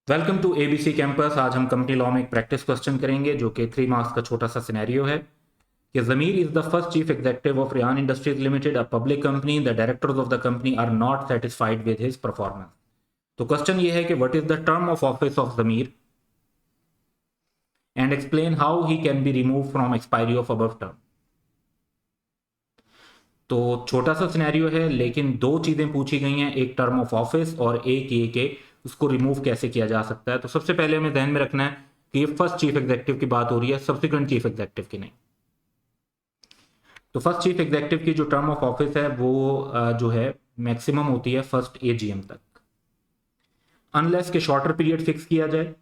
Welcome to ABC campus. आज हम company law में एक प्रैक्टिस क्वेश्चन करेंगे जो कि 3 मार्क्स का छोटा सा सिनेरियो है कि Zameer is the first chief executive of Riyan Industries Limited, a public company. The directors of the company are not satisfied with his performance. तो क्वेश्चन ये है कि what is the term of office of Zameer and explain how he can be remove from expiry of above term. तो छोटा सा scenario है लेकिन दो चीज़ें पूछी गई हैं, एक टर्म ऑफ ऑफिस और एक ये कि उसको रिमूव कैसे किया जा सकता है। तो सबसे पहले हमें ध्यान में रखना है कि ये फर्स्ट चीफ एग्जीक्यूटिव की बात हो रही है, सब्सिक्वेंट चीफ एग्जीक्यूटिव की नहीं। तो फर्स्ट चीफ एग्जीक्यूटिव की जो टर्म ऑफ ऑफिस है वो जो है मैक्सिमम होती है फर्स्ट एजीएम तक, अनलेस के शॉर्टर पीरियड फिक्स किया जाए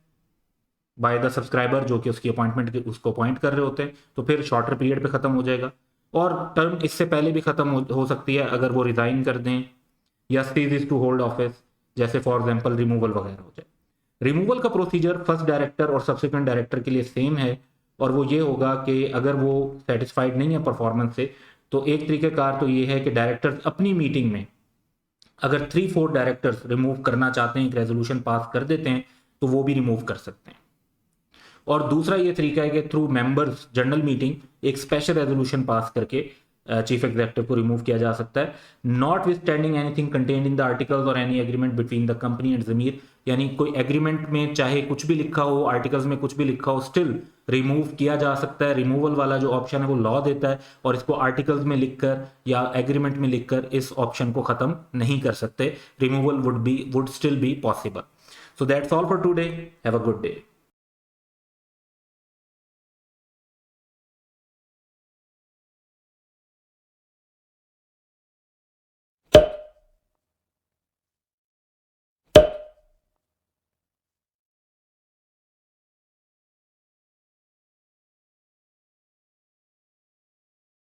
बाय द सब्सक्राइबर जो कि उसकी अपॉइंटमेंट उसको अपॉइंट कर रहे होते हैं, तो फिर शॉर्टर पीरियड पे खत्म हो जाएगा। और टर्म इससे पहले भी खत्म हो सकती है अगर वो रिजाइन कर दें या सीज टू होल्ड ऑफिस, जैसे फॉर एग्जांपल रिमूवल वगैरह हो जाए। रिमूवल का प्रोसीजर फर्स्ट डायरेक्टर और सब्सिक्वेंट डायरेक्टर के लिए सेम है, और वो ये होगा कि अगर वो सेटिस्फाइड नहीं है परफॉर्मेंस से, तो एक तरीकेकार तो ये है कि डायरेक्टर्स अपनी मीटिंग में अगर 3/4 डायरेक्टर्स रिमूव करना चाहते हैं, एक रेजोल्यूशन पास कर देते हैं, तो वो भी रिमूव कर सकते हैं। और दूसरा ये तरीका है कि थ्रू मेंबर्स जनरल मीटिंग एक स्पेशल रेजोल्यूशन पास करके चीफ एग्जीक्यूटिव को रिमूव किया जा सकता है, notwithstanding anything contained in the articles और any agreement between the company and Zameer. यानी कोई एग्रीमेंट में चाहे कुछ भी लिखा हो, आर्टिकल्स में कुछ भी लिखा हो, स्टिल रिमूव किया जा सकता है। रिमूवल वाला जो ऑप्शन है वो लॉ देता है, और इसको आर्टिकल्स में लिखकर या एग्रीमेंट में लिखकर इस ऑप्शन को खत्म नहीं कर सकते। Removal would still be possible. So that's all for today. Have a good day.